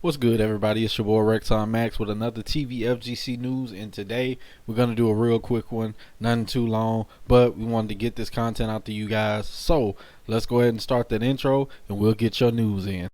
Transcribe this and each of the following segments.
What's good, everybody? It's your boy Rexonmax with another TV FGC news, and today we're gonna do a real quick one, nothing too long, but we wanted to get this content out to you guys. So let's go ahead and start that intro, and we'll get your news in.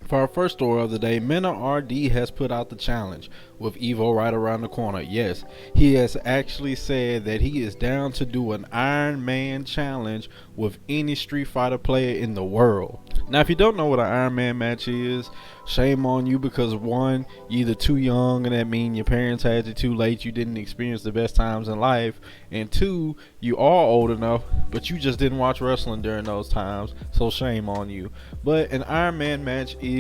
For our first story of the day, Mena RD has put out the challenge with EVO right around the corner. Yes, he has actually said that he is down to do an Iron Man challenge with any Street Fighter player in the world. Now, if you don't know what an Iron Man match is, shame on you, because one, you're either too young, and that means your parents had you too late, you didn't experience the best times in life, and two, you are old enough, but you just didn't watch wrestling during those times, so shame on you. But an Iron Man match is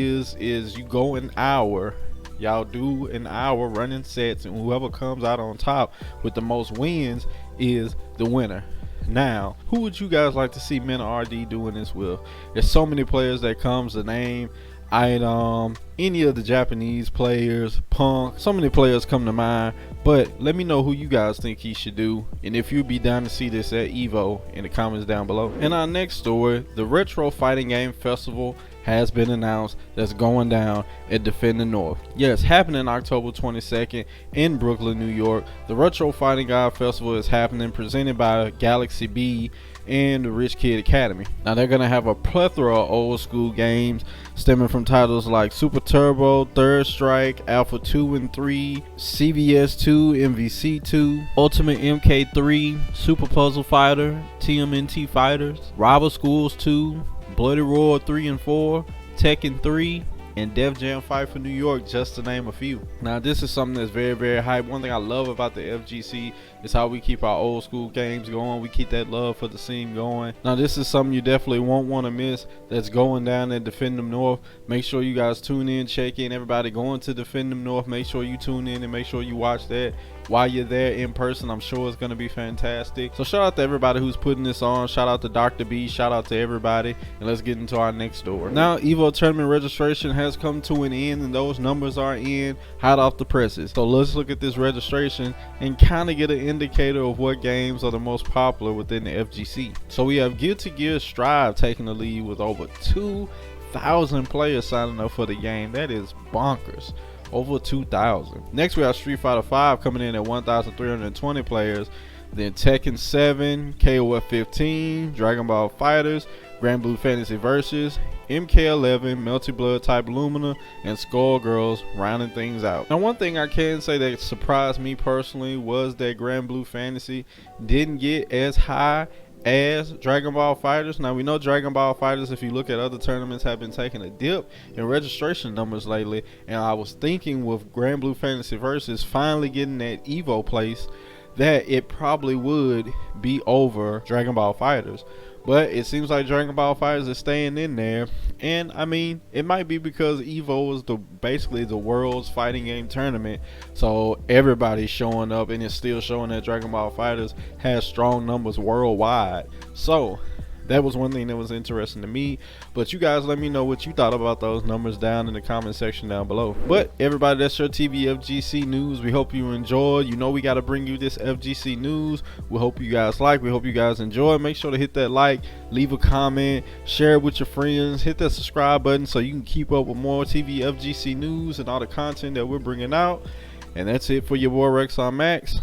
you go an hour. Y'all do an hour running sets, and whoever comes out on top with the most wins is the winner. Now, who would you guys like to see Mena RD doing this with? There's so many players that comes to name. Any of the Japanese players, Punk, so many players come to mind, but let me know who you guys think he should do, and if you'd be down to see this at EVO in the comments down below. In our next story, the Retro Fighting Game Festival has been announced that's going down at Defend the North. Yes, happening October 22nd in Brooklyn, New York. The Retro Fighting Game Festival is happening, presented by Galaxy B and the Rich Kid Academy. Now, they're gonna have a plethora of old school games stemming from titles like Super Turbo, Third Strike, Alpha 2 and 3, CVS 2, MVC 2, Ultimate MK3, Super Puzzle Fighter, TMNT Fighters, Rival Schools 2, Bloody Roar 3 and 4, Tekken 3, and Def Jam Fight for New York, just to name a few. Now, this is something that's very, very hype. One thing I love about the FGC is how we keep our old school games going. We keep that love for the scene going. Now, this is something you definitely won't want to miss that's going down at Defend Them North. Make sure you guys tune in, check in. Everybody going to Defend Them North, make sure you tune in and make sure you watch that while you're there in person. I'm sure it's going to be fantastic. So shout out to everybody who's putting this on. Shout out to Dr. B. Shout out to everybody. And let's get into our next story. Now, EVO tournament registration has come to an end, and those numbers are in hot off the presses. So let's look at this registration and kind of get an indicator of what games are the most popular within the FGC. So we have Guilty Gear Strive taking the lead with over 2,000 players signing up for the game. That is bonkers. Over 2,000. Next, we have Street Fighter 5 coming in at 1,320 players. Then Tekken 7, KOF 15, Dragon Ball Fighters, Grand Blue Fantasy Versus, MK11, Melty Blood Type Lumina, and Skullgirls rounding things out. Now, one thing I can say that surprised me personally was that Grand Blue Fantasy didn't get as high as Dragon Ball Fighters. Now, we know Dragon Ball Fighters, if you look at other tournaments, have been taking a dip in registration numbers lately, and I was thinking with Grand Blue Fantasy Versus finally getting that EVO place that it probably would be over Dragon Ball Fighters. But it seems like Dragon Ball Fighters is staying in there, and I mean, it might be because EVO is basically the world's fighting game tournament, so everybody's showing up, and it's still showing that Dragon Ball Fighters has strong numbers worldwide. So that was one thing that was interesting to me. But you guys let me know what you thought about those numbers down in the comment section down below. But everybody, that's your TV FGC news. We hope you enjoyed. You know we got to bring you this FGC news. We hope you guys like. We hope you guys enjoy. Make sure to hit that like, leave a comment, share it with your friends, hit that subscribe button so you can keep up with more TV FGC news and all the content that we're bringing out. And that's it for your boy Rexonmax.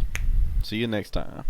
See you next time.